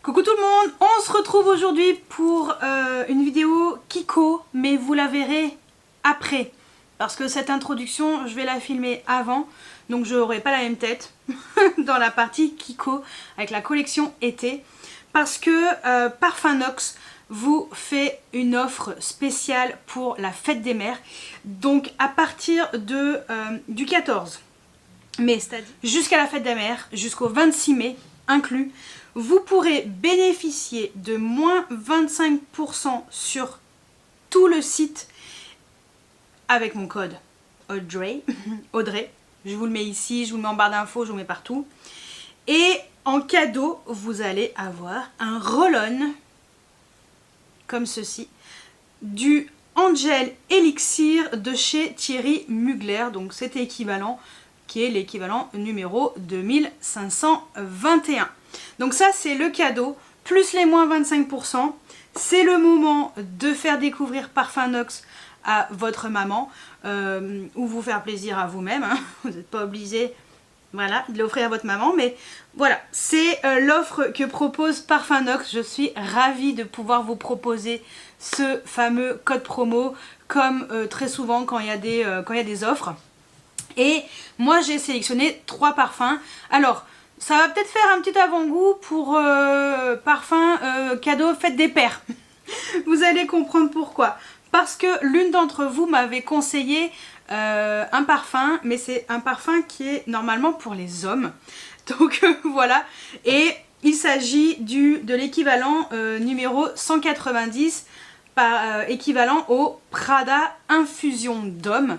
Coucou tout le monde, on se retrouve aujourd'hui pour une vidéo Kiko, mais vous la verrez après. Parce que cette introduction, je vais la filmer avant, donc je n'aurai pas la même tête dans la partie Kiko avec la collection été. Parce que Parfum Nox vous fait une offre spéciale pour la fête des mères. Donc à partir du 14 mai, c'est-à-dire jusqu'à la fête des mères, jusqu'au 26 mai inclus, vous pourrez bénéficier de moins 25% sur tout le site avec mon code Audrey. Audrey. Je vous le mets ici, je vous le mets en barre d'infos, je vous le mets partout. Et en cadeau, vous allez avoir un roll-on, comme ceci, du Angel Elixir de chez Thierry Mugler. Donc c'est équivalent, qui est l'équivalent numéro 2521. Donc ça c'est le cadeau, plus les moins 25%. C'est le moment de faire découvrir Parfum Nox à votre maman, ou vous faire plaisir à vous-même, hein. Vous n'êtes pas obligé, voilà, de l'offrir à votre maman, mais voilà, c'est l'offre que propose Parfum Nox. Je suis ravie de pouvoir vous proposer ce fameux code promo, comme très souvent quand il y a des offres. Et moi j'ai sélectionné 3 parfums. Alors ça va peut-être faire un petit avant-goût pour parfum cadeau fête des pères. Vous allez comprendre pourquoi. Parce que l'une d'entre vous m'avait conseillé un parfum, mais c'est un parfum qui est normalement pour les hommes. Donc voilà. Et il s'agit de l'équivalent numéro 190, équivalent au Prada Infusion d'homme.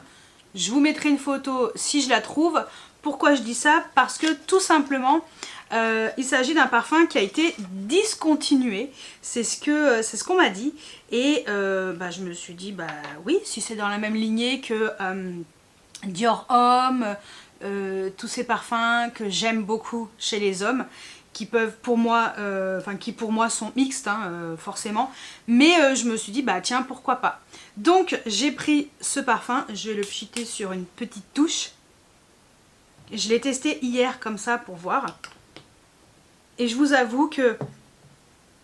Je vous mettrai une photo si je la trouve. Pourquoi je dis ça? Parce que tout simplement, il s'agit d'un parfum qui a été discontinué. C'est ce qu'on m'a dit. Et je me suis dit, bah oui, si c'est dans la même lignée que Dior Homme, tous ces parfums que j'aime beaucoup chez les hommes, qui peuvent pour moi, qui pour moi sont mixtes, hein, forcément. Mais je me suis dit, bah tiens, pourquoi pas. Donc j'ai pris ce parfum, je vais le pchiter sur une petite touche. Je l'ai testé hier comme ça pour voir. Et je vous avoue que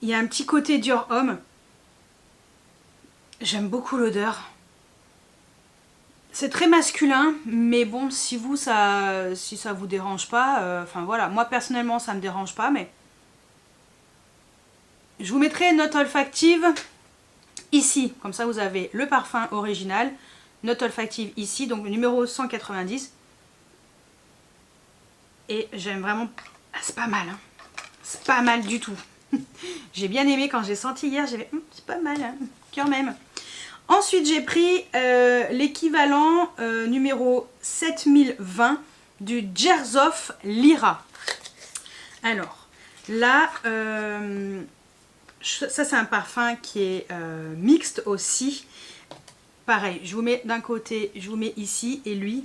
il y a un petit côté Dior Homme. J'aime beaucoup l'odeur. C'est très masculin, mais bon, si ça vous dérange pas, enfin voilà, moi personnellement ça me dérange pas, mais je vous mettrai note olfactive ici, comme ça vous avez le parfum original, note olfactive ici, donc le numéro 190. Et j'aime vraiment, ah, c'est pas mal, hein. C'est pas mal du tout. J'ai bien aimé quand j'ai senti hier, j'avais c'est pas mal, hein, quand même. Ensuite j'ai pris l'équivalent numéro 7020 du Jersoff Lyra. Alors là, ça c'est un parfum qui est mixte aussi. Pareil, je vous mets d'un côté, je vous mets ici, et lui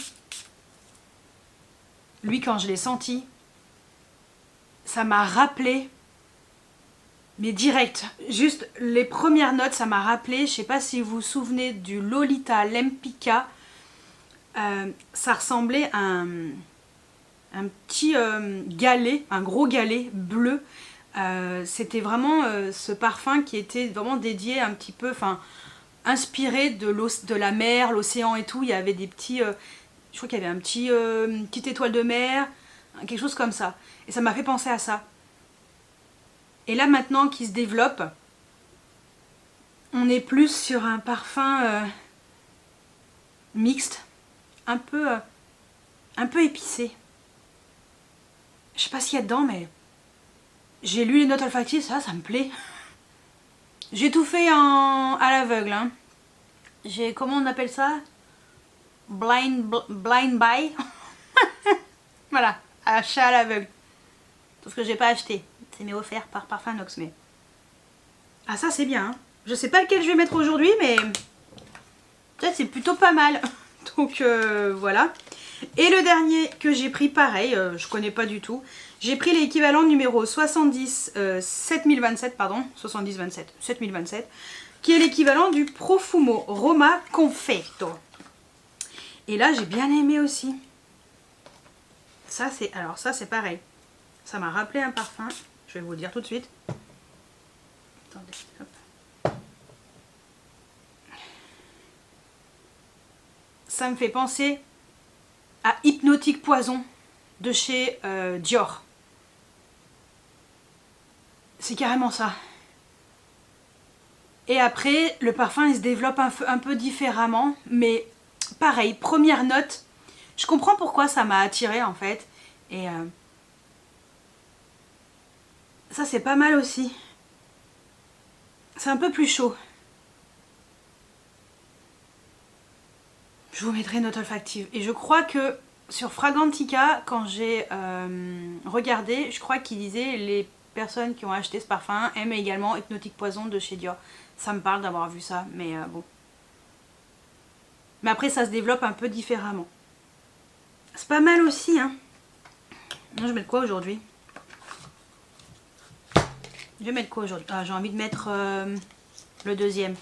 quand je l'ai senti, ça m'a rappelé, mais direct, juste les premières notes, ça m'a rappelé, je sais pas si vous vous souvenez du Lolita Lempicka, ça ressemblait à un petit galet, un gros galet bleu. C'était vraiment ce parfum qui était vraiment dédié un petit peu, enfin inspiré de la mer, l'océan et tout. Il y avait des petits, je crois qu'il y avait une petite étoile de mer, quelque chose comme ça. Et ça m'a fait penser à ça. Et là maintenant qu'il se développe, on est plus sur un parfum mixte, un peu épicé. Je sais pas ce qu'il y a dedans, mais j'ai lu les notes olfactives, ça me plaît. J'ai tout fait à l'aveugle, hein. J'ai, comment on appelle ça? Blind buy. Voilà, achat à l'aveugle. Parce que j'ai pas acheté. C'est m'est offert par Parfum Nox, mais... Ah ça c'est bien, hein. Je sais pas lequel je vais mettre aujourd'hui, mais... peut-être c'est plutôt pas mal. Donc voilà. Et le dernier que j'ai pris, pareil, je connais pas du tout. J'ai pris l'équivalent numéro 7027, pardon, 7027, qui est l'équivalent du Profumo Roma Confetto. Et là j'ai bien aimé aussi. Ça c'est pareil. Ça m'a rappelé un parfum, je vais vous le dire tout de suite. Attendez, hop. Ça me fait penser à Hypnotique Poison de chez Dior. C'est carrément ça. Et après, le parfum il se développe un peu différemment, mais pareil, première note. Je comprends pourquoi ça m'a attirée en fait. Et ça c'est pas mal aussi. C'est un peu plus chaud. Je vous mettrai une note olfactive. Et je crois que sur Fragrantica, quand j'ai regardé, je crois qu'il disait les personnes qui ont acheté ce parfum aiment également Hypnotique Poison de chez Dior. Ça me parle d'avoir vu ça, mais bon. Mais après ça se développe un peu différemment. C'est pas mal aussi, hein. Je vais mettre quoi aujourd'hui? Je vais mettre quoi aujourd'hui? Ah, j'ai envie de mettre le deuxième.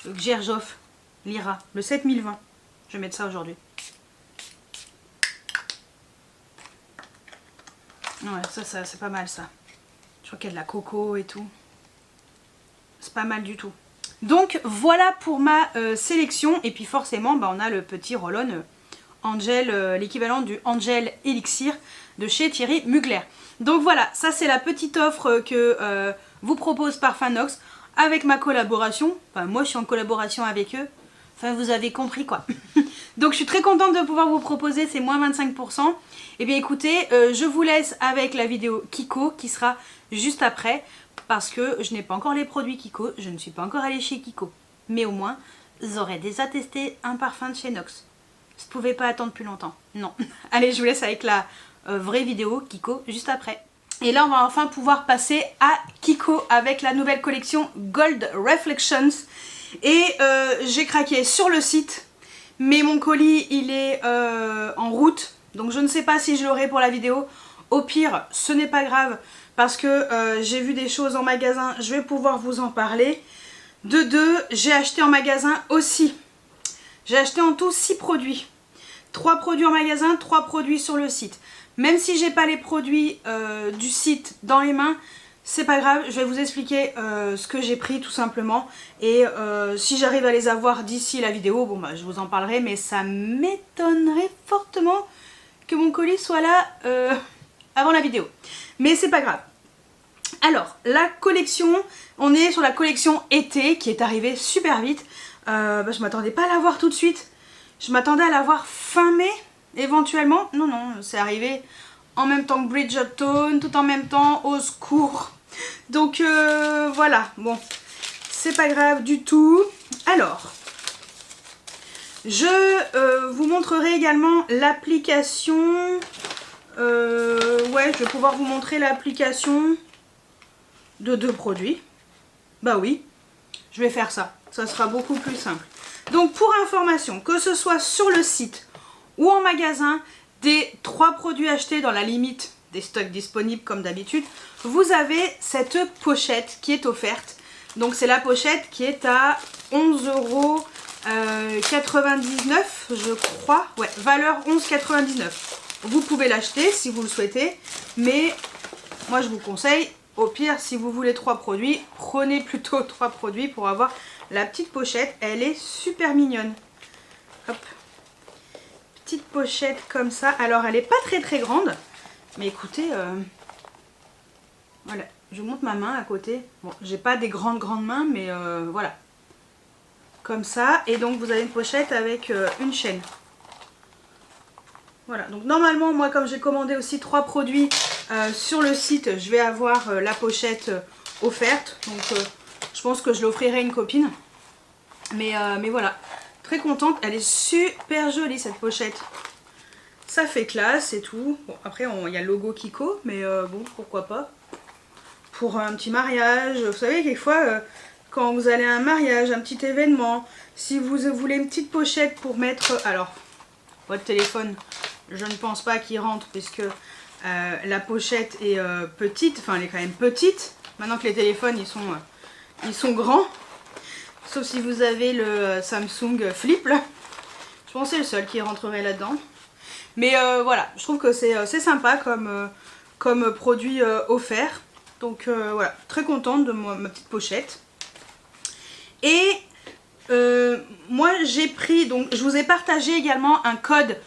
Le Xerjoff Lyra, le 7020. Je vais mettre ça aujourd'hui. Ouais, ça c'est pas mal ça. Je crois qu'il y a de la coco et tout. C'est pas mal du tout. Donc voilà pour ma sélection. Et puis forcément, bah, on a le petit roll-on Angel, l'équivalent du Angel Elixir de chez Thierry Mugler. Donc voilà, ça c'est la petite offre que vous propose Parfumnox avec ma collaboration. Enfin moi je suis en collaboration avec eux. Enfin vous avez compris quoi. Donc je suis très contente de pouvoir vous proposer ces moins 25%. Et bien écoutez, je vous laisse avec la vidéo Kiko qui sera juste après. Parce que je n'ai pas encore les produits Kiko, je ne suis pas encore allée chez Kiko. Mais au moins, j'aurais déjà testé un parfum de chez Nox. Je ne pouvais pas attendre plus longtemps. Non. Allez, je vous laisse avec la vraie vidéo Kiko juste après. Et là, on va enfin pouvoir passer à Kiko avec la nouvelle collection Gold Reflections. Et j'ai craqué sur le site. Mais mon colis, il est en route. Donc je ne sais pas si je l'aurai pour la vidéo. Au pire, ce n'est pas grave. Parce que j'ai vu des choses en magasin, je vais pouvoir vous en parler. De deux, j'ai acheté en magasin aussi. J'ai acheté en tout 6 produits. 3 produits en magasin, 3 produits sur le site. Même si j'ai pas les produits du site dans les mains, c'est pas grave, je vais vous expliquer ce que j'ai pris tout simplement. Et si j'arrive à les avoir d'ici la vidéo, bon bah je vous en parlerai, mais ça m'étonnerait fortement que mon colis soit là avant la vidéo. Mais c'est pas grave. Alors, la collection, on est sur la collection été qui est arrivée super vite. Je m'attendais pas à la voir tout de suite. Je m'attendais à la voir fin mai, éventuellement. Non, non, c'est arrivé en même temps que Bridgerton, tout en même temps, au secours. Donc voilà, bon, c'est pas grave du tout. Alors, je vous montrerai également l'application. Ouais, je vais pouvoir vous montrer l'application de 2 produits. Bah oui, je vais faire ça. Ça sera beaucoup plus simple. Donc pour information, que ce soit sur le site ou en magasin, des 3 produits achetés dans la limite des stocks disponibles comme d'habitude, vous avez cette pochette qui est offerte. Donc c'est la pochette qui est à 11,99 €, je crois. Ouais, valeur 11,99 €. Vous pouvez l'acheter si vous le souhaitez, mais moi je vous conseille, au pire si vous voulez 3 produits, prenez plutôt 3 produits pour avoir la petite pochette. Elle est super mignonne. Hop. Petite pochette comme ça. Alors elle n'est pas très grande, mais écoutez, voilà, je vous montre ma main à côté. Bon, j'ai pas des grandes mains, mais voilà. Comme ça, et donc vous avez une pochette avec une chaîne. Voilà, donc normalement, moi comme j'ai commandé aussi 3 produits sur le site, je vais avoir la pochette offerte. Donc je pense que je l'offrirai à une copine. Mais voilà, très contente. Elle est super jolie cette pochette. Ça fait classe et tout. Bon, après, il y a le logo Kiko, mais bon, pourquoi pas. Pour un petit mariage, vous savez, quelquefois, quand vous allez à un mariage, un petit événement, si vous voulez une petite pochette pour mettre... Alors, votre téléphone, je ne pense pas qu'il rentre, puisque la pochette est petite. Enfin, elle est quand même petite. Maintenant que les téléphones, ils sont grands. Sauf si vous avez le Samsung Flip, là. Je pense que c'est le seul qui rentrerait là-dedans. Mais voilà, je trouve que c'est sympa comme produit offert. Donc voilà, très contente de ma petite pochette. Et moi j'ai pris, donc je vous ai partagé également un code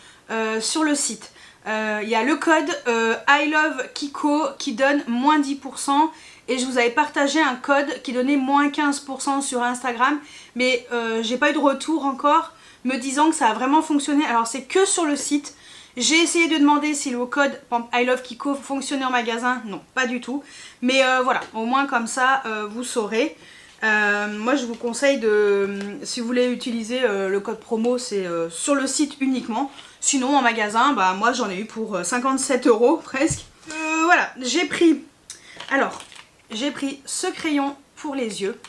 sur le site. Il y a le code I love Kiko qui donne moins 10%. Et je vous avais partagé un code qui donnait moins 15% sur Instagram. Mais j'ai pas eu de retour encore me disant que ça a vraiment fonctionné. Alors c'est que sur le site. J'ai essayé de demander si le code I love Kiko fonctionnait en magasin. Non, pas du tout. Mais voilà, au moins comme ça, vous saurez. Moi je vous conseille de, si vous voulez utiliser le code promo, c'est sur le site uniquement. Sinon en magasin, bah moi j'en ai eu pour 57 € presque. Voilà, j'ai pris, alors j'ai pris ce crayon pour les yeux.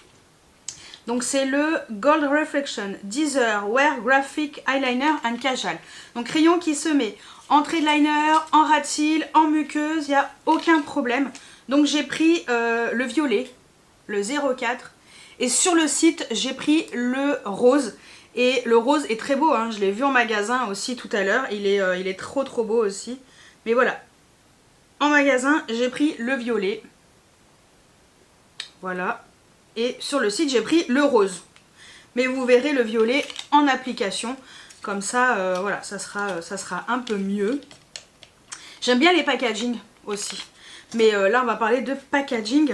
Donc c'est le Gold Reflection Deezer Wear Graphic Eyeliner and Casual. Donc crayon qui se met en trait de liner, en ras de cils, en muqueuse, il n'y a aucun problème. Donc j'ai pris le violet, le 04. Et sur le site, j'ai pris le rose. Et le rose est très beau, hein. Je l'ai vu en magasin aussi tout à l'heure. Il est trop beau aussi. Mais voilà. En magasin, j'ai pris le violet. Voilà. Et sur le site, j'ai pris le rose. Mais vous verrez le violet en application. Comme ça, voilà, ça sera un peu mieux. J'aime bien les packaging aussi. Mais là, on va parler de packaging.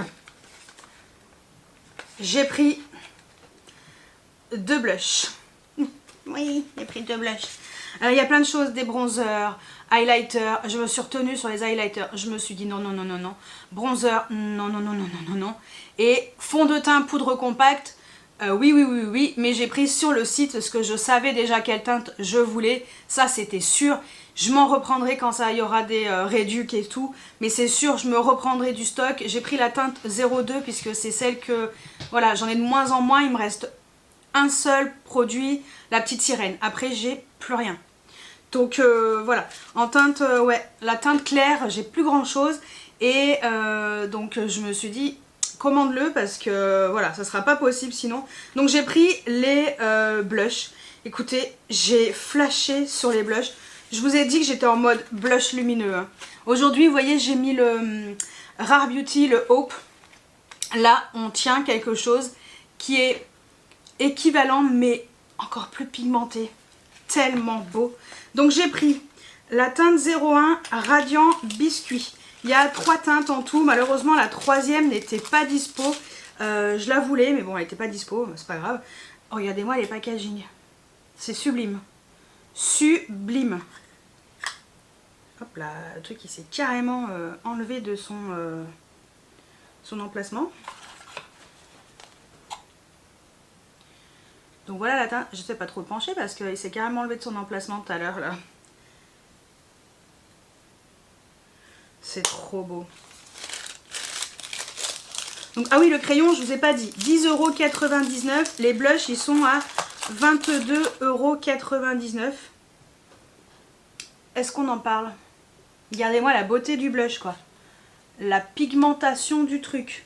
J'ai pris 2 blushs. Oui, j'ai pris 2 blushs. Alors, il y a plein de choses, des bronzers, highlighters. Je me suis retenue sur les highlighters. Je me suis dit non, non, non, non, non. Bronzer, non, non, non, non, non, non, non. Et fond de teint, poudre compacte. Oui, oui, oui, oui. Mais j'ai pris sur le site parce que je savais déjà quelle teinte je voulais. Ça, c'était sûr. Je m'en reprendrai quand ça y aura des réducs et tout. Mais c'est sûr, je me reprendrai du stock. J'ai pris la teinte 02 puisque c'est celle que... Voilà, j'en ai de moins en moins. Il me reste un seul produit, la petite sirène. Après, j'ai plus rien. Donc voilà, en teinte, ouais, la teinte claire, j'ai plus grand chose. Et donc je me suis dit, commande-le parce que voilà, ça sera pas possible sinon. Donc j'ai pris les blushs. Écoutez, j'ai flashé sur les blushs. Je vous ai dit que j'étais en mode blush lumineux. Hein. Aujourd'hui, vous voyez, j'ai mis le Rare Beauty, le Hope. Là, on tient quelque chose qui est équivalent, mais encore plus pigmenté. Tellement beau. Donc j'ai pris la teinte 01 Radiant Biscuit. Il y a 3 teintes en tout. Malheureusement, la 3e n'était pas dispo. Je la voulais, mais bon, elle n'était pas dispo. C'est pas grave. Regardez-moi les packaging. C'est sublime. Sublime. Hop là, le truc il s'est carrément enlevé de son emplacement. Donc voilà la teinte. Je ne sais pas trop pencher parce qu'il s'est carrément enlevé de son emplacement tout à l'heure là. C'est trop beau. Donc, ah oui, le crayon, je vous ai pas dit. 10,99 €. Les blushs, ils sont à 22,99 €. Est-ce qu'on en parle? Regardez-moi la beauté du blush, quoi. La pigmentation du truc.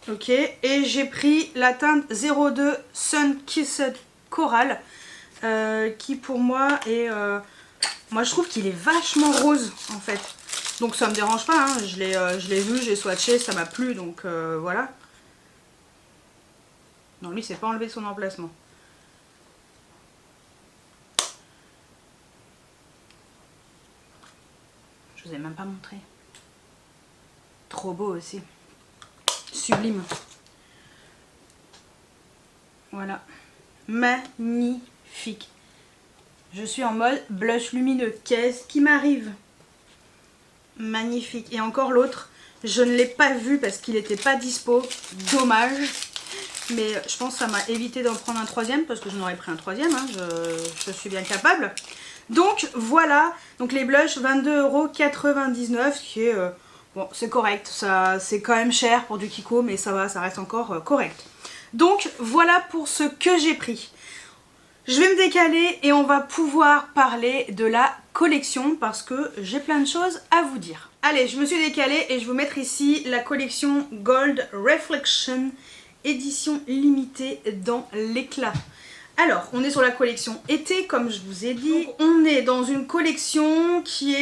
Ok, et j'ai pris la teinte 02 Sun Kissed Coral. Qui pour moi est... moi je trouve qu'il est vachement rose en fait. Donc ça me dérange pas, hein. Je l'ai vu, j'ai swatché, ça m'a plu, donc voilà. Non, lui c'est pas enlevé de son emplacement. Je vous ai même pas montré. Trop beau aussi. Sublime. Voilà. Magnifique. Je suis en mode blush lumineux. Qu'est-ce qui m'arrive? Magnifique. Et encore l'autre, je ne l'ai pas vu parce qu'il n'était pas dispo. Dommage. Mais je pense que ça m'a évité d'en prendre un 3e parce que j'en aurais pris un 3e. Hein. Je suis bien capable. Donc voilà. Donc les blushs, 22,99 €, qui est... bon, c'est correct. C'est quand même cher pour du Kiko, mais ça va, ça reste encore correct. Donc voilà pour ce que j'ai pris. Je vais me décaler et on va pouvoir parler de la collection parce que j'ai plein de choses à vous dire. Allez, je me suis décalée et je vais vous mettre ici la collection Gold Reflection édition limitée dans l'éclat. Alors, on est sur la collection été, comme je vous ai dit. On est dans une collection qui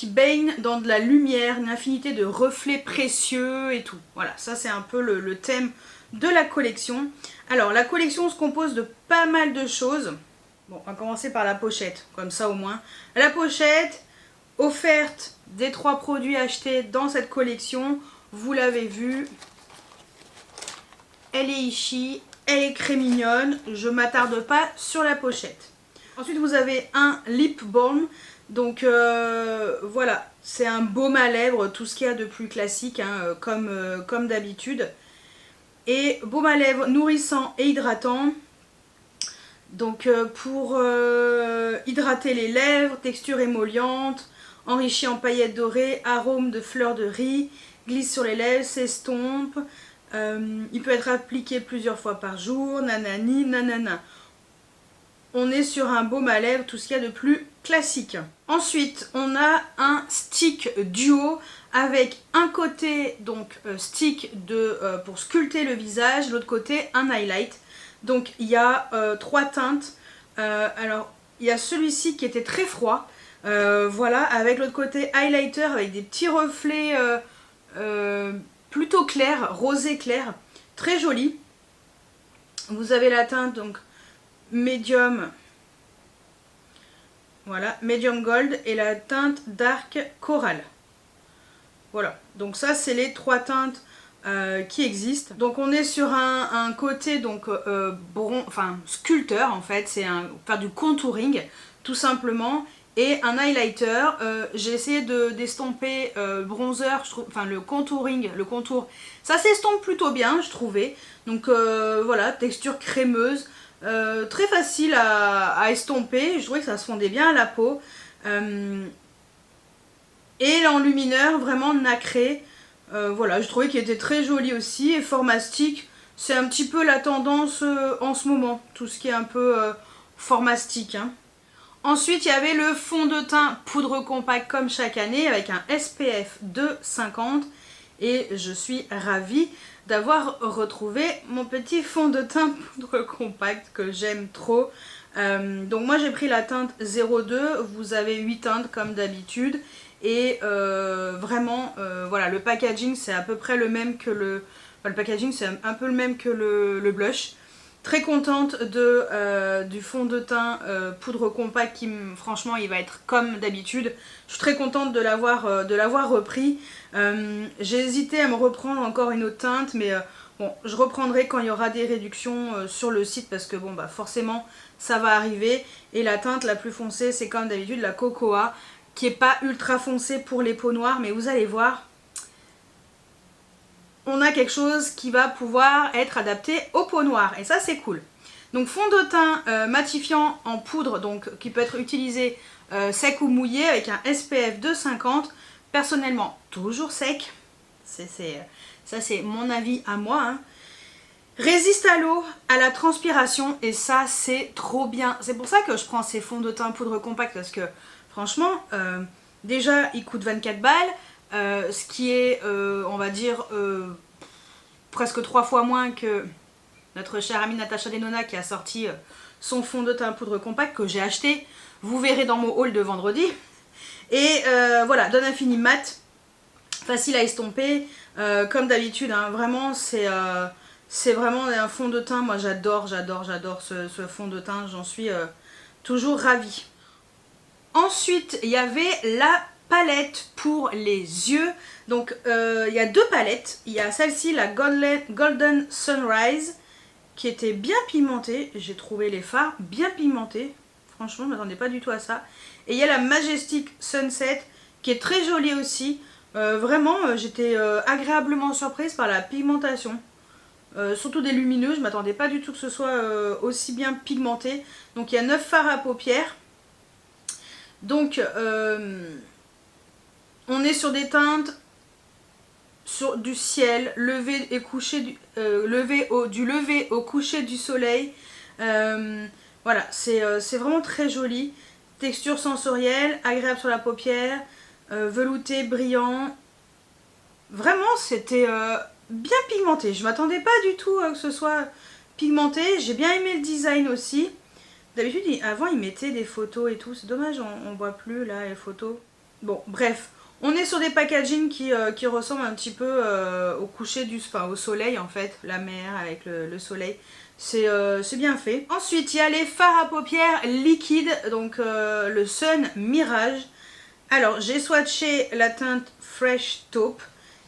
baigne dans de la lumière, une infinité de reflets précieux et tout. Voilà, ça c'est un peu le thème de la collection. Alors, la collection se compose de pas mal de choses. Bon, on va commencer par la pochette, comme ça au moins. La pochette, offerte des 3 produits achetés dans cette collection. Vous l'avez vu, elle est ici. Elle est très mignonne, je m'attarde pas sur la pochette. Ensuite vous avez un lip balm, donc voilà, c'est un baume à lèvres, tout ce qu'il y a de plus classique, hein, comme d'habitude. Et baume à lèvres nourrissant et hydratant, donc pour hydrater les lèvres, texture émolliente, enrichi en paillettes dorées, arôme de fleurs de riz, glisse sur les lèvres, s'estompe. Il peut être appliqué plusieurs fois par jour, nanani, nanana. On est sur un baume à lèvres, tout ce qu'il y a de plus classique. Ensuite, on a un stick duo avec un côté donc stick pour sculpter le visage, l'autre côté un highlight. Donc il y a 3 teintes. Alors il y a celui-ci qui était très froid, voilà, avec l'autre côté highlighter avec des petits reflets plutôt clair, rosé clair, très joli. Vous avez la teinte donc medium, voilà, medium gold et la teinte dark coral. Voilà, donc ça c'est les 3 teintes qui existent. Donc on est sur un côté donc sculpteur en fait, c'est faire du contouring tout simplement. Et un highlighter, j'ai essayé d'estomper bronzer, je trouve, enfin le contouring, le contour, ça s'estompe plutôt bien je trouvais. Donc voilà, texture crémeuse, très facile à estomper, je trouvais que ça se fondait bien à la peau. Et l'enlumineur vraiment nacré, voilà, je trouvais qu'il était très joli aussi et fort mastic. C'est un petit peu la tendance en ce moment, tout ce qui est un peu fort mastic, hein. Ensuite, il y avait le fond de teint poudre compact comme chaque année avec un SPF de 50 et je suis ravie d'avoir retrouvé mon petit fond de teint poudre compact que j'aime trop. Donc moi j'ai pris la teinte 02, vous avez 8 teintes comme d'habitude et vraiment voilà, le packaging c'est à peu près le même que le packaging c'est un peu le même que le blush. Très contente du fond de teint poudre compact qui franchement il va être comme d'habitude. Je suis très contente de l'avoir repris. J'ai hésité à me reprendre encore une autre teinte mais bon, je reprendrai quand il y aura des réductions sur le site parce que bon bah forcément ça va arriver. Et la teinte la plus foncée c'est comme d'habitude la Cocoa qui est pas ultra foncée pour les peaux noires mais vous allez voir, on a quelque chose qui va pouvoir être adapté aux peaux noires et ça c'est cool. Donc fond de teint matifiant en poudre donc qui peut être utilisé sec ou mouillé avec un SPF de 50. Personnellement toujours sec, ça c'est mon avis à moi, hein. Résiste à l'eau, à la transpiration et ça c'est trop bien. C'est pour ça que je prends ces fonds de teint poudre compact parce que franchement déjà il coûte 24 balles. Ce qui est, on va dire, presque 3 fois moins que notre chère amie Natasha Denona qui a sorti son fond de teint poudre compact que j'ai acheté. Vous verrez dans mon haul de vendredi. Et voilà, Don Infini mat, facile à estomper, comme d'habitude, hein, vraiment c'est vraiment un fond de teint. Moi j'adore ce fond de teint, j'en suis toujours ravie. Ensuite, il y avait la palette pour les yeux. Donc il y a 2 palettes. Il y a celle-ci, la Golden Sunrise, qui était bien pigmentée. J'ai trouvé les fards bien pigmentés. Franchement, je ne m'attendais pas du tout à ça. Et il y a la Majestic Sunset, qui est très jolie aussi. Vraiment, j'étais agréablement surprise par la pigmentation. Surtout des lumineux, je ne m'attendais pas du tout que ce soit aussi bien pigmenté. Donc il y a 9 fards à paupières. Donc on est sur des teintes sur du ciel, levé et couché du lever au coucher du soleil. Voilà, c'est vraiment très joli. Texture sensorielle, agréable sur la paupière, velouté, brillant. Vraiment, c'était bien pigmenté. Je m'attendais pas du tout à que ce soit pigmenté. J'ai bien aimé le design aussi. D'habitude, avant, ils mettaient des photos et tout. C'est dommage, on voit plus là les photos. Bon, bref. On est sur des packaging qui ressemblent un petit peu au coucher au soleil en fait. La mer avec le soleil. C'est bien fait. Ensuite, il y a les fards à paupières liquides. Donc, le Sun Mirage. Alors, j'ai swatché la teinte Fresh Taupe,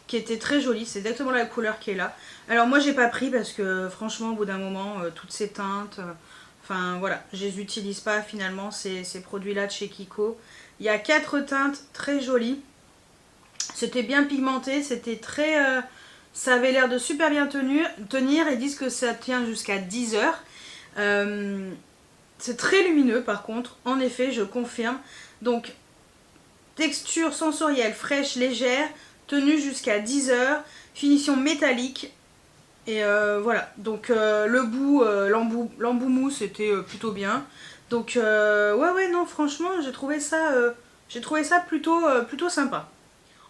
qui était très jolie. C'est exactement la couleur qui est là. Alors, moi, j'ai pas pris parce que, franchement, au bout d'un moment, toutes ces teintes... Enfin, voilà, je les utilise pas, finalement, ces produits-là de chez Kiko. Il y a 4 teintes très jolies. C'était bien pigmenté, c'était très... ça avait l'air de super bien tenir. Ils disent que ça tient jusqu'à 10 heures. C'est très lumineux, par contre. En effet, je confirme. Donc... texture sensorielle, fraîche, légère, tenue jusqu'à 10 heures, finition métallique. Et voilà, donc le bout, l'embout mousse était plutôt bien. Donc ouais, non, franchement, j'ai trouvé ça plutôt sympa.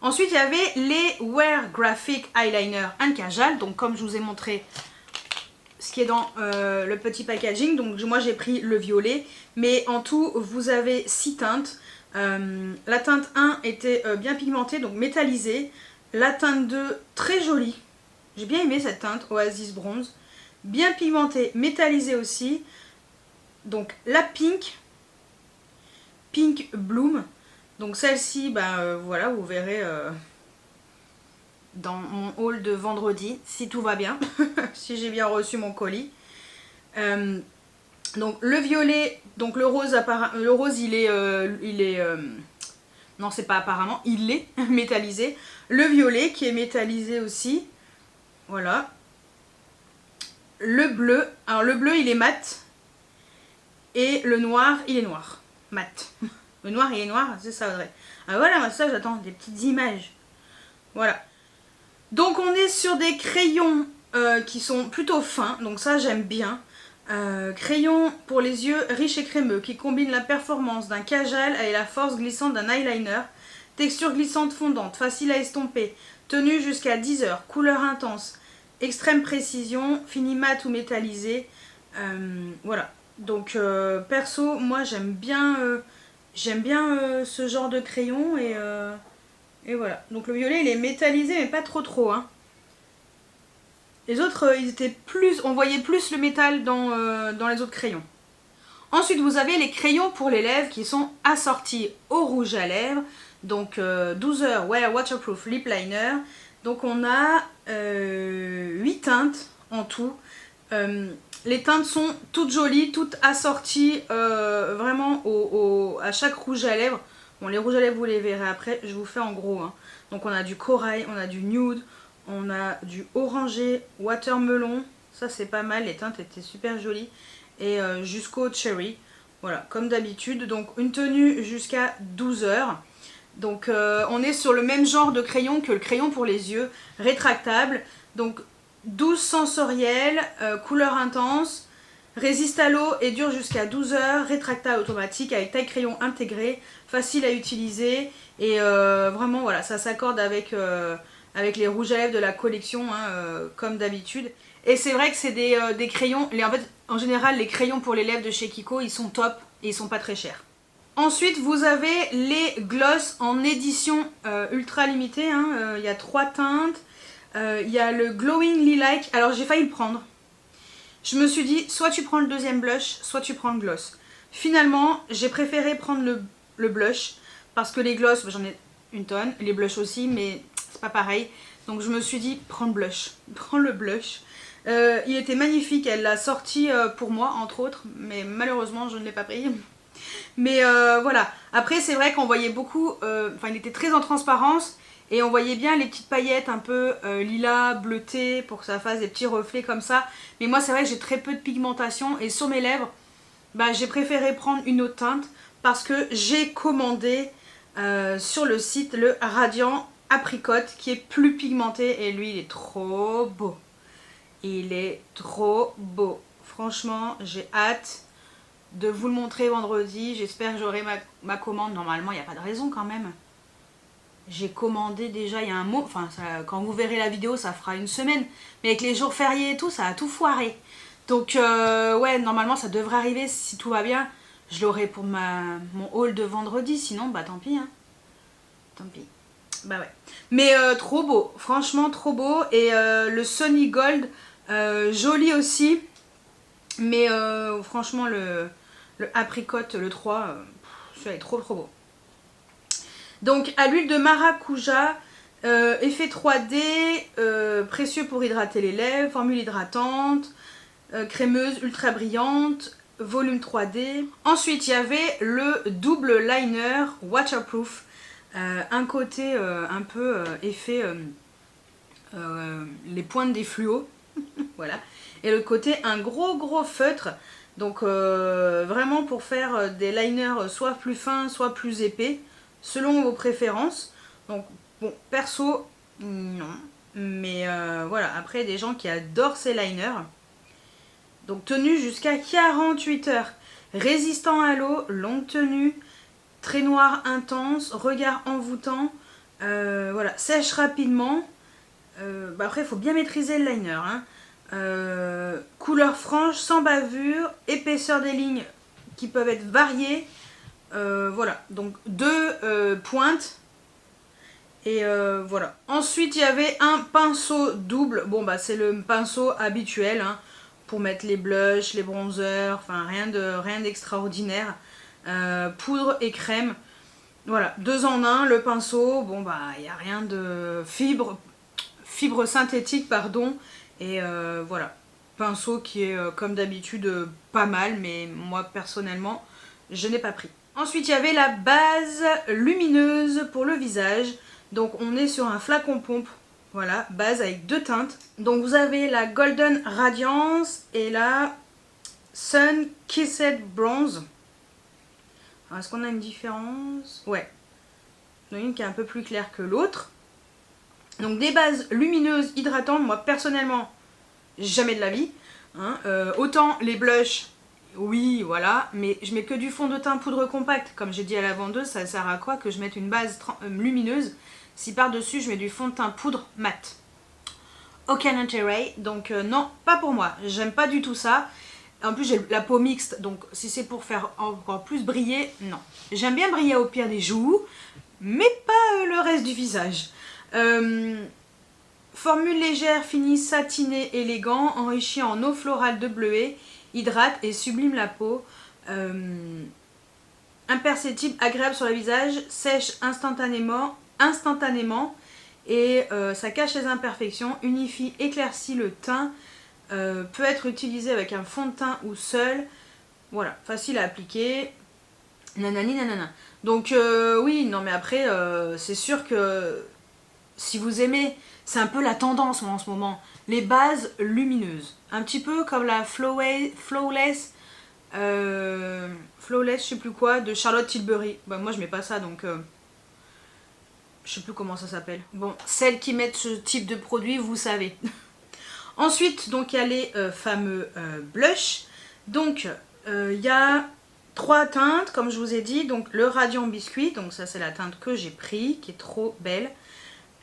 Ensuite, il y avait les Wear Graphic Eyeliner and Kajal. Donc comme je vous ai montré ce qui est dans le petit packaging. Donc moi, j'ai pris le violet. Mais en tout, vous avez 6 teintes. La teinte 1 était bien pigmentée, donc métallisée. La teinte 2, très jolie. J'ai bien aimé cette teinte, Oasis Bronze. Bien pigmentée, métallisée aussi. Donc la Pink Bloom. Donc celle-ci, voilà, vous verrez dans mon haul de vendredi, si tout va bien, si j'ai bien reçu mon colis. Donc le violet, donc le rose il est non, c'est pas apparemment, il est métallisé. Le violet qui est métallisé aussi. Voilà. Le bleu, alors le bleu il est mat. Et le noir, il est noir. Mat. Le noir il est noir, c'est ça vrai. Ah voilà, ça j'attends des petites images. Voilà. Donc on est sur des crayons qui sont plutôt fins, donc ça j'aime bien. Crayon pour les yeux riche et crémeux qui combine la performance d'un kajal et la force glissante d'un eyeliner. Texture glissante fondante, facile à estomper, tenue jusqu'à 10 heures, couleur intense, extrême précision, fini mat ou métallisé. Voilà, donc perso, moi j'aime bien ce genre de crayon et voilà. Donc le violet il est métallisé mais pas trop hein. Les autres, ils étaient plus, on voyait plus le métal dans les autres crayons. Ensuite, vous avez les crayons pour les lèvres qui sont assortis au rouge à lèvres. Donc 12 heures Wear Waterproof Lip Liner. Donc on a 8 teintes en tout. Les teintes sont toutes jolies, toutes assorties vraiment à chaque rouge à lèvres. Bon, les rouges à lèvres, vous les verrez après, je vous fais en gros. Hein. Donc on a du corail, on a du nude. On a du orangé, watermelon, ça c'est pas mal, les teintes étaient super jolies. Et jusqu'au cherry, voilà, comme d'habitude. Donc une tenue jusqu'à 12 heures. Donc on est sur le même genre de crayon que le crayon pour les yeux, rétractable. Donc 12 sensoriel, couleur intense, résiste à l'eau et dure jusqu'à 12 heures, rétractable automatique avec taille crayon intégrée, facile à utiliser. Et vraiment voilà, ça s'accorde avec les rouges à lèvres de la collection, hein, comme d'habitude. Et c'est vrai que c'est des crayons, en général les crayons pour les lèvres de chez Kiko, ils sont top et ils sont pas très chers. Ensuite vous avez les gloss en édition ultra limitée, hein. Il y a 3 teintes, il y a le Glowing Lilac, alors j'ai failli le prendre. Je me suis dit, soit tu prends le deuxième blush, soit tu prends le gloss. Finalement, j'ai préféré prendre le blush, parce que les gloss, j'en ai une tonne, les blushs aussi, mais c'est pas pareil. Donc je me suis dit, prends le blush. Prends le blush. Il était magnifique, elle l'a sorti pour moi, entre autres, mais malheureusement, je ne l'ai pas pris. Mais voilà. Après, c'est vrai qu'on voyait beaucoup, il était très en transparence, et on voyait bien les petites paillettes un peu lilas, bleutées, pour que ça fasse des petits reflets comme ça. Mais moi, c'est vrai que j'ai très peu de pigmentation, et sur mes lèvres, j'ai préféré prendre une autre teinte, parce que j'ai commandé sur le site le Radiant Apricot qui est plus pigmenté et lui il est trop beau. Il est trop beau. Franchement, j'ai hâte de vous le montrer vendredi. J'espère que j'aurai ma commande. Normalement, il n'y a pas de raison quand même. J'ai commandé déjà il y a un mois. Enfin, quand vous verrez la vidéo, ça fera une semaine. Mais avec les jours fériés et tout, ça a tout foiré. Donc ouais, normalement ça devrait arriver si tout va bien. Je l'aurai pour mon haul de vendredi, sinon bah tant pis. Hein. Tant pis. Bah ouais. Mais trop beau, franchement trop beau. Et le Sony Gold, joli aussi. Mais franchement le apricot, le 3, celui-là est trop beau. Donc à l'huile de maracuja, effet 3D, précieux pour hydrater les lèvres, formule hydratante, crémeuse, ultra brillante, volume 3D. Ensuite, il y avait le double liner waterproof. Un côté un peu effet les pointes des fluos. Voilà. Et le côté un gros feutre. Donc vraiment pour faire des liners soit plus fins, soit plus épais, selon vos préférences. Donc bon, perso, non. Mais voilà, après des gens qui adorent ces liners. Donc tenue jusqu'à 48 heures. Résistant à l'eau, longue tenue, trait noir intense, regard envoûtant. Voilà, sèche rapidement. Bah après, il faut bien maîtriser le liner. Hein. Couleur franche, sans bavure, épaisseur des lignes qui peuvent être variées. Voilà, donc 2 pointes. Et voilà. Ensuite, il y avait un pinceau double. Bon, bah c'est le pinceau habituel. Hein, pour mettre les blushs, les bronzers, enfin rien d'extraordinaire. Poudre et crème. Voilà, 2 en 1, le pinceau, bon bah il n'y a rien de fibre synthétique, pardon. Et voilà, pinceau qui est comme d'habitude pas mal, mais moi personnellement, je n'ai pas pris. Ensuite, il y avait la base lumineuse pour le visage. Donc on est sur un flacon pompe. Voilà, base avec 2 teintes. Donc vous avez la Golden Radiance et la Sun Kissed Bronze. Est-ce qu'on a une différence? Ouais. Il y en a une qui est un peu plus claire que l'autre. Donc des bases lumineuses, hydratantes. Moi personnellement, jamais de la vie. Hein. Autant les blushs, oui, voilà. Mais je mets que du fond de teint poudre compacte. Comme j'ai dit à la vendeuse, ça sert à quoi que je mette une base lumineuse si par-dessus je mets du fond de teint poudre mat? Aucun intérêt. Donc non, pas pour moi. J'aime pas du tout ça. En plus, j'ai la peau mixte, donc si c'est pour faire encore plus briller, non. J'aime bien briller au pire des joues, mais pas le reste du visage. Formule légère, finie, satinée, élégant, enrichie en eau florale de bleuet, hydrate et sublime la peau. Imperceptible, agréable sur le visage, sèche instantanément et ça cache les imperfections, unifie, éclaircit le teint. Peut être utilisé avec un fond de teint ou seul. Voilà, facile à appliquer. Nanani nanana. Donc oui, non mais après, c'est sûr que si vous aimez, c'est un peu la tendance moi, en ce moment. Les bases lumineuses. Un petit peu comme la Flawless, je sais plus quoi, de Charlotte Tilbury. Bah, moi je mets pas ça donc... je sais plus comment ça s'appelle. Bon, celles qui mettent ce type de produit, vous savez. Ensuite, donc il y a les fameux blushs. Donc il y a 3 teintes, comme je vous ai dit. Donc le Radiant Biscuit, donc ça c'est la teinte que j'ai pris, qui est trop belle.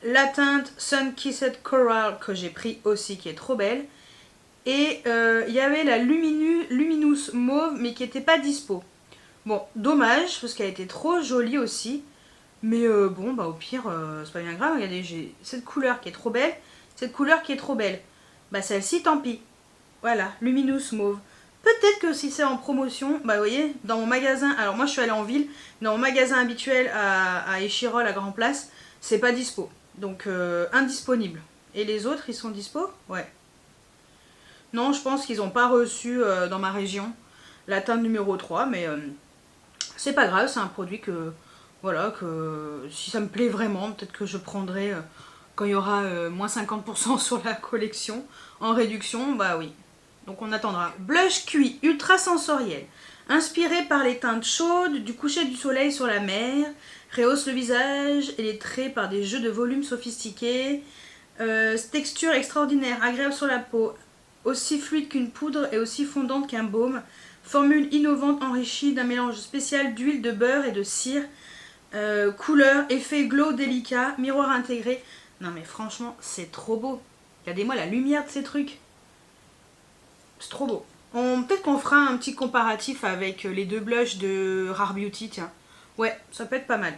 La teinte Sun Kissed Coral que j'ai pris aussi, qui est trop belle. Et il y avait la Luminous Mauve, mais qui n'était pas dispo. Bon, dommage, parce qu'elle était trop jolie aussi. Mais bon, bah au pire, c'est pas bien grave. Regardez, j'ai cette couleur qui est trop belle, cette couleur qui est trop belle. Bah celle-ci, tant pis. Voilà, Luminous Mauve. Peut-être que si c'est en promotion, bah vous voyez, dans mon magasin, alors moi je suis allée en ville, dans mon magasin habituel à Échirol, à Grand Place, c'est pas dispo. Donc indisponible. Et les autres, ils sont dispo? Ouais. Non, je pense qu'ils n'ont pas reçu dans ma région la teinte numéro 3, mais c'est pas grave, c'est un produit que, voilà, que si ça me plaît vraiment, peut-être que je prendrai... quand il y aura moins 50% sur la collection, en réduction, bah oui. Donc on attendra. Blush cuit, ultra sensoriel. Inspiré par les teintes chaudes du coucher du soleil sur la mer, rehausse le visage et les traits par des jeux de volume sophistiqués. Texture extraordinaire, agréable sur la peau, aussi fluide qu'une poudre et aussi fondante qu'un baume. Formule innovante enrichie d'un mélange spécial d'huile, de beurre et de cire. Couleur, effet glow délicat, miroir intégré. Non mais franchement, c'est trop beau. Regardez-moi la lumière de ces trucs. C'est trop beau. Peut-être qu'on fera un petit comparatif avec les deux blushs de Rare Beauty, tiens. Ouais, ça peut être pas mal.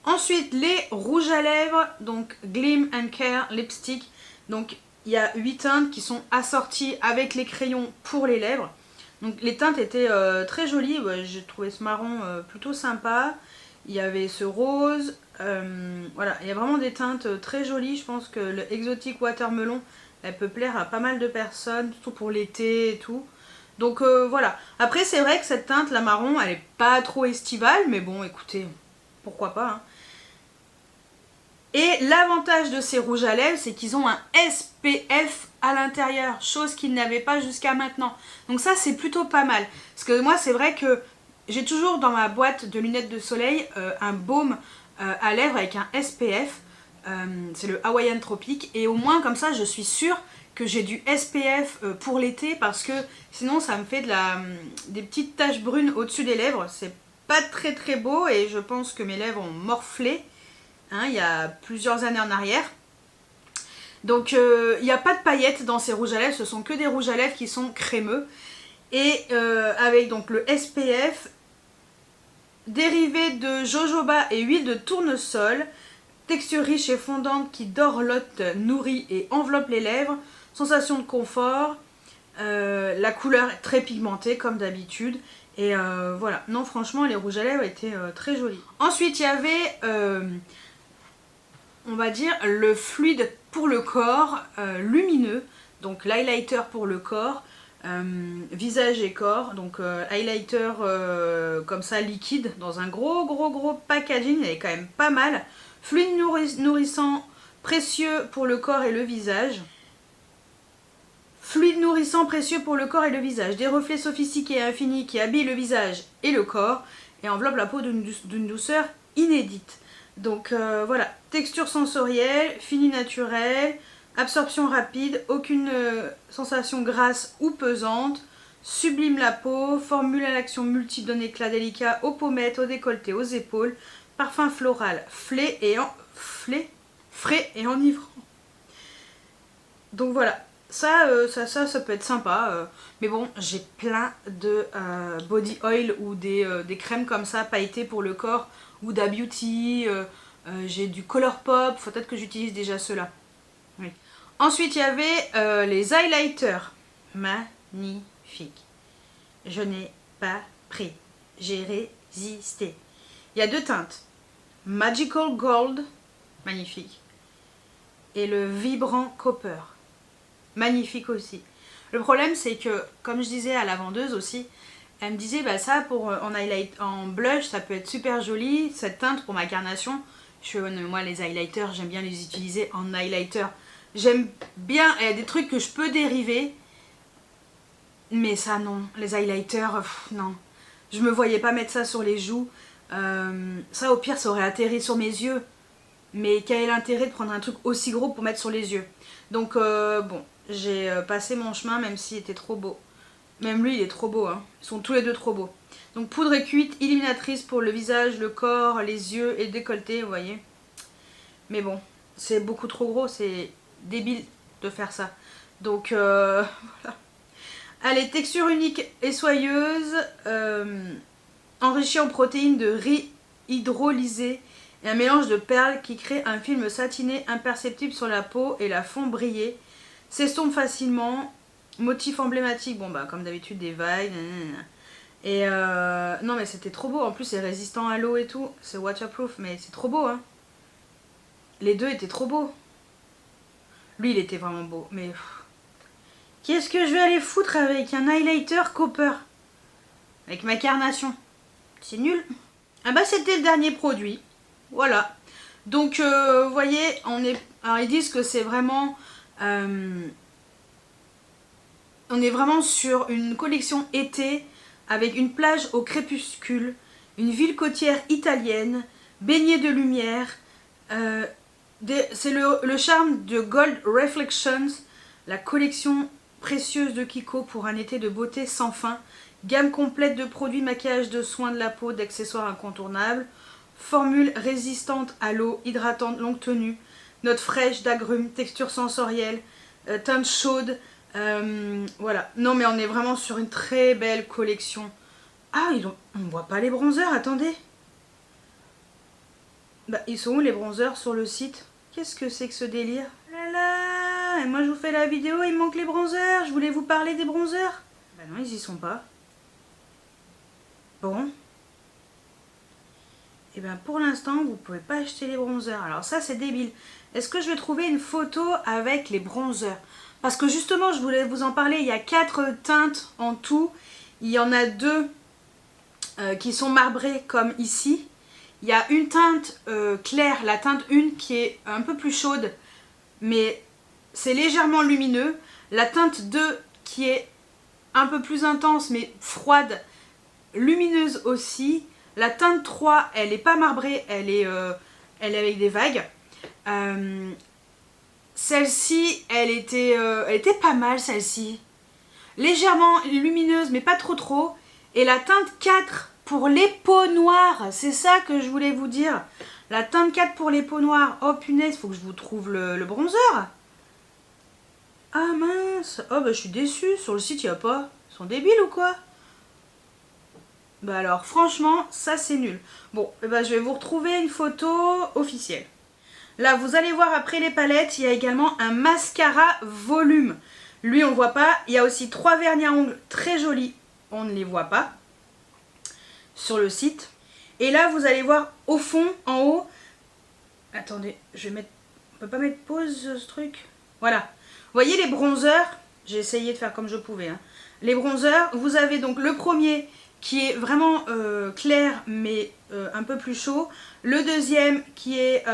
Ensuite, les rouges à lèvres, donc Gleam and Care Lipstick. Donc, il y a 8 teintes qui sont assorties avec les crayons pour les lèvres. Donc, les teintes étaient très jolies. Ouais, j'ai trouvé ce marron plutôt sympa. Il y avait ce rose. Voilà, il y a vraiment des teintes très jolies. Je pense que le Exotic Watermelon, elle peut plaire à pas mal de personnes, surtout pour l'été et tout. Donc voilà. Après, c'est vrai que cette teinte, la marron, elle est pas trop estivale, mais bon, écoutez, pourquoi pas, hein. Et l'avantage de ces rouges à lèvres, c'est qu'ils ont un SPF à l'intérieur, chose qu'ils n'avaient pas jusqu'à maintenant. Donc ça, c'est plutôt pas mal. Parce que moi, c'est vrai que j'ai toujours dans ma boîte de lunettes de soleil un baume à lèvres avec un SPF. C'est le Hawaiian Tropic. Et au moins, comme ça, je suis sûre que j'ai du SPF pour l'été, parce que sinon, ça me fait des petites taches brunes au-dessus des lèvres. C'est pas très très beau et je pense que mes lèvres ont morflé. Hein, il y a plusieurs années en arrière. Donc il n'y a pas de paillettes dans ces rouges à lèvres, ce sont que des rouges à lèvres qui sont crémeux. Et avec donc le SPF, dérivé de jojoba et huile de tournesol, texture riche et fondante qui dorlote, nourrit et enveloppe les lèvres, sensation de confort, la couleur est très pigmentée comme d'habitude. Et voilà, non franchement les rouges à lèvres étaient très jolis. Ensuite il y avait on va dire le fluide pour le corps lumineux, donc l'highlighter pour le corps, visage et corps, donc highlighter comme ça liquide dans un gros packaging, il est quand même pas mal. Fluide nourrissant précieux pour le corps et le visage. Fluide nourrissant précieux pour le corps et le visage, des reflets sophistiqués et infinis qui habillent le visage et le corps et enveloppent la peau d'une douceur inédite. Donc voilà, texture sensorielle, fini naturel, absorption rapide, aucune sensation grasse ou pesante, sublime la peau, formule à l'action multiple d'un éclat délicat aux pommettes, au décolleté, aux épaules, parfum floral, frais et enivrant. Donc voilà, ça peut être sympa, mais bon, j'ai plein de body oil ou des crèmes comme ça pailletées pour le corps, Huda Beauty, j'ai du Colourpop, peut-être que j'utilise déjà ceux-là. Oui. Ensuite, il y avait les highlighters. Magnifique. Je n'ai pas pris. J'ai résisté. Il y a deux teintes. Magical Gold, magnifique. Et le Vibrant Copper. Magnifique aussi. Le problème, c'est que, comme je disais à la vendeuse aussi, elle me disait, bah ça, en blush, ça peut être super joli. Cette teinte pour ma carnation, moi, les highlighters, j'aime bien les utiliser en highlighter. J'aime bien, il y a des trucs que je peux dériver. Mais ça, non. Les highlighters, non. Je me voyais pas mettre ça sur les joues. Ça, au pire, ça aurait atterri sur mes yeux. Mais quel est l'intérêt de prendre un truc aussi gros pour mettre sur les yeux? Donc, bon, j'ai passé mon chemin, même s'il était trop beau. Même lui, il est trop beau, hein. Ils sont tous les deux trop beaux. Donc, poudre cuite, illuminatrice pour le visage, le corps, les yeux et le décolleté, vous voyez. Mais bon, c'est beaucoup trop gros, c'est débile de faire ça. Donc, voilà. Allez, texture unique et soyeuse, enrichie en protéines de riz hydrolysé et un mélange de perles qui crée un film satiné imperceptible sur la peau et la font briller. S'estompe facilement. Motif emblématique, bon bah comme d'habitude des vagues. Et non mais c'était trop beau, en plus c'est résistant à l'eau et tout, c'est waterproof, mais c'est trop beau hein. Les deux étaient trop beaux. Lui il était vraiment beau, mais qu'est-ce que je vais aller foutre avec un highlighter Copper avec ma carnation? C'est nul. Ah bah c'était le dernier produit, voilà. Donc vous voyez, alors ils disent que c'est vraiment on est vraiment sur une collection été avec une plage au crépuscule, une ville côtière italienne, baignée de lumière. C'est le charme de Gold Reflections, la collection précieuse de Kiko pour un été de beauté sans fin. Gamme complète de produits maquillage, de soins de la peau, d'accessoires incontournables. Formule résistante à l'eau, hydratante, longue tenue. Notes fraîches d'agrumes, texture sensorielle, teinte chaude. Voilà. Non mais on est vraiment sur une très belle collection. Ah, on ne voit pas les bronzers, attendez. Bah, ils sont où les bronzers sur le site? Qu'est-ce que c'est que ce délire? Là là, et moi je vous fais la vidéo, il manque les bronzers. Je voulais vous parler des bronzers. Bah non, ils y sont pas. Bon. Et bien pour l'instant, vous pouvez pas acheter les bronzers. Alors ça, c'est débile. Est-ce que je vais trouver une photo avec les bronzers? Parce que justement, je voulais vous en parler. Il y a 4 teintes en tout. Il y en a 2 qui sont marbrées comme ici. Il y a une teinte claire, la teinte 1 qui est un peu plus chaude, mais c'est légèrement lumineux. La teinte 2 qui est un peu plus intense, mais froide, lumineuse aussi. La teinte 3, elle n'est pas marbrée, elle est avec des vagues. Celle-ci, elle était pas mal, celle-ci. Légèrement lumineuse, mais pas trop. Et la teinte 4 pour les peaux noires, c'est ça que je voulais vous dire. La teinte 4 pour les peaux noires. Oh punaise, faut que je vous trouve le bronzer. Ah mince. Oh bah je suis déçue, sur le site il n'y a pas. Ils sont débiles ou quoi? Bah alors franchement, ça c'est nul. Bon, eh ben, je vais vous retrouver une photo officielle. Là, vous allez voir après les palettes, il y a également un mascara volume. Lui, on ne voit pas. Il y a aussi 3 vernis à ongles très jolis. On ne les voit pas sur le site. Et là, vous allez voir au fond, en haut. Attendez, je vais mettre... On peut pas mettre pause ce truc? Voilà. Vous voyez les bronzers? J'ai essayé de faire comme je pouvais. Hein. Les bronzers, vous avez donc le premier qui est vraiment clair mais un peu plus chaud. Le deuxième qui est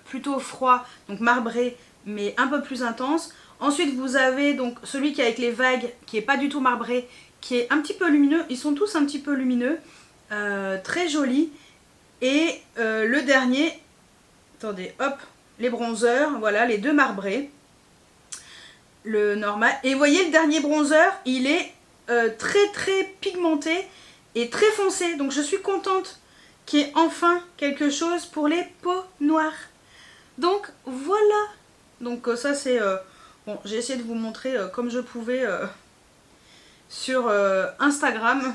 plutôt froid, donc marbré mais un peu plus intense. Ensuite vous avez donc celui qui est avec les vagues, qui est pas du tout marbré, qui est un petit peu lumineux. Ils sont tous un petit peu lumineux, très jolis. Et le dernier, attendez, hop, les bronzers, voilà, les 2 marbrés. Le normal. Et vous voyez le dernier bronzer, il est très pigmenté et très foncé. Donc je suis contente qu'il y ait enfin quelque chose pour les peaux noires. Donc voilà. Donc ça c'est... bon, j'ai essayé de vous montrer comme je pouvais sur Instagram.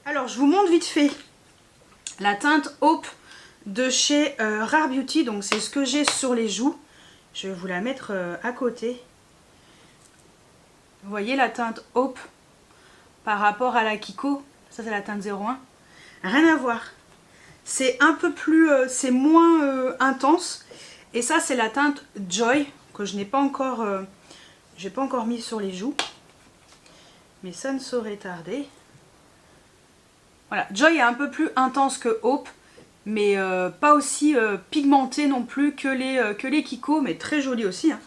Alors je vous montre vite fait la teinte Hope de chez Rare Beauty. Donc c'est ce que j'ai sur les joues. Je vais vous la mettre à côté. Vous voyez la teinte Hope par rapport à la Kiko. Ça c'est la teinte 01. Rien à voir. C'est un peu plus... c'est moins intense. Et ça c'est la teinte Joy que je n'ai pas encore... j'ai pas encore mis sur les joues. Mais ça ne saurait tarder. Voilà. Joy est un peu plus intense que Hope. Mais pas aussi pigmentée non plus que les Kiko. Mais très jolie aussi. Hein.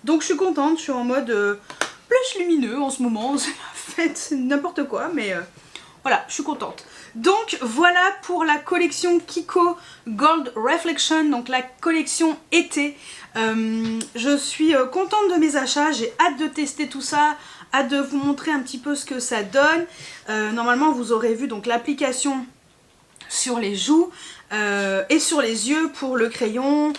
Donc je suis contente. Je suis en mode... plus lumineux en ce moment, c'est la fête, n'importe quoi, mais voilà, je suis contente. Donc voilà pour la collection Kiko Gold Reflection, donc la collection été. Je suis contente de mes achats, j'ai hâte de tester tout ça, hâte de vous montrer un petit peu ce que ça donne. Normalement vous aurez vu donc l'application sur les joues et sur les yeux pour le crayon,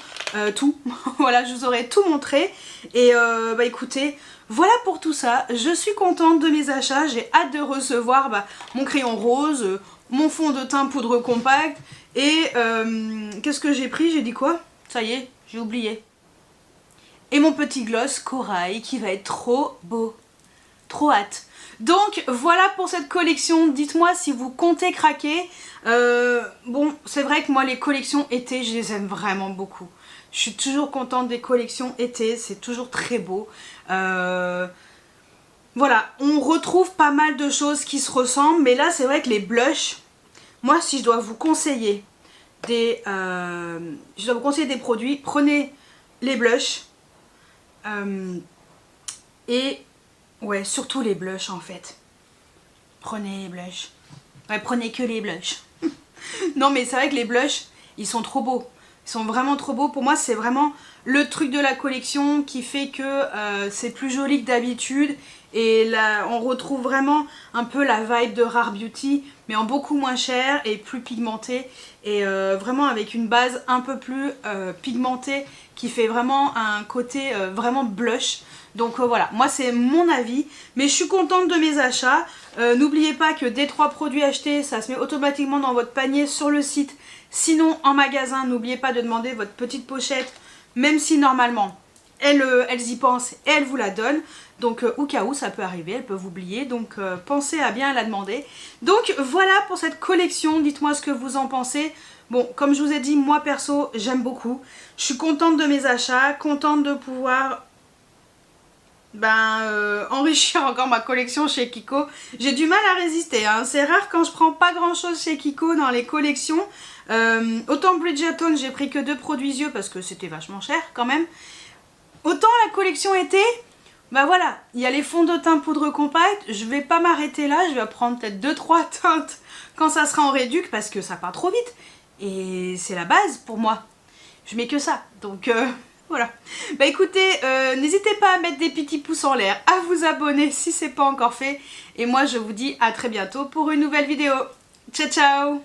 tout. Voilà, je vous aurai tout montré. Et bah écoutez, voilà pour tout ça. Je suis contente de mes achats. J'ai hâte de recevoir mon crayon rose, mon fond de teint poudre compacte. Et qu'est-ce que j'ai pris? J'ai dit quoi? Ça y est, j'ai oublié. Et mon petit gloss corail qui va être trop beau. Trop hâte. Donc voilà pour cette collection. Dites-moi si vous comptez craquer. Bon, c'est vrai que moi les collections été, je les aime vraiment beaucoup. Je suis toujours contente des collections été, c'est toujours très beau. Voilà, on retrouve pas mal de choses qui se ressemblent, mais là c'est vrai que les blushs, moi si je dois vous conseiller des produits, prenez les blushs et ouais, surtout les blushs en fait. Prenez les blushs. Ouais, prenez que les blushs. Non mais c'est vrai que les blushs, ils sont trop beaux. Ils sont vraiment trop beaux. Pour moi, c'est vraiment le truc de la collection qui fait que c'est plus joli que d'habitude. Et là, on retrouve vraiment un peu la vibe de Rare Beauty, mais en beaucoup moins cher et plus pigmenté. Et vraiment avec une base un peu plus pigmentée qui fait vraiment un côté vraiment blush. Donc voilà, moi c'est mon avis, mais je suis contente de mes achats. N'oubliez pas que dès 3 produits achetés, ça se met automatiquement dans votre panier sur le site. Sinon en magasin, n'oubliez pas de demander votre petite pochette, même si normalement elles y pensent et elles vous la donnent. Donc au cas où ça peut arriver, elles peuvent oublier, donc pensez à bien la demander. Donc voilà pour cette collection, dites-moi ce que vous en pensez. Bon, comme je vous ai dit, moi perso, j'aime beaucoup. Je suis contente de mes achats, contente de pouvoir enrichir encore ma collection chez Kiko. J'ai du mal à résister, hein. C'est rare quand je prends pas grand chose chez Kiko dans les collections. Autant Bridgerton, j'ai pris que 2 produits yeux parce que c'était vachement cher quand même. Autant la collection été, bah voilà, il y a les fonds de teint poudre compacte. Je vais pas m'arrêter là, je vais prendre peut-être 2-3 teintes quand ça sera en réduc parce que ça part trop vite. Et c'est la base pour moi. Je mets que ça, donc voilà. Bah écoutez, n'hésitez pas à mettre des petits pouces en l'air, à vous abonner si c'est pas encore fait. Et moi je vous dis à très bientôt pour une nouvelle vidéo. Ciao ciao.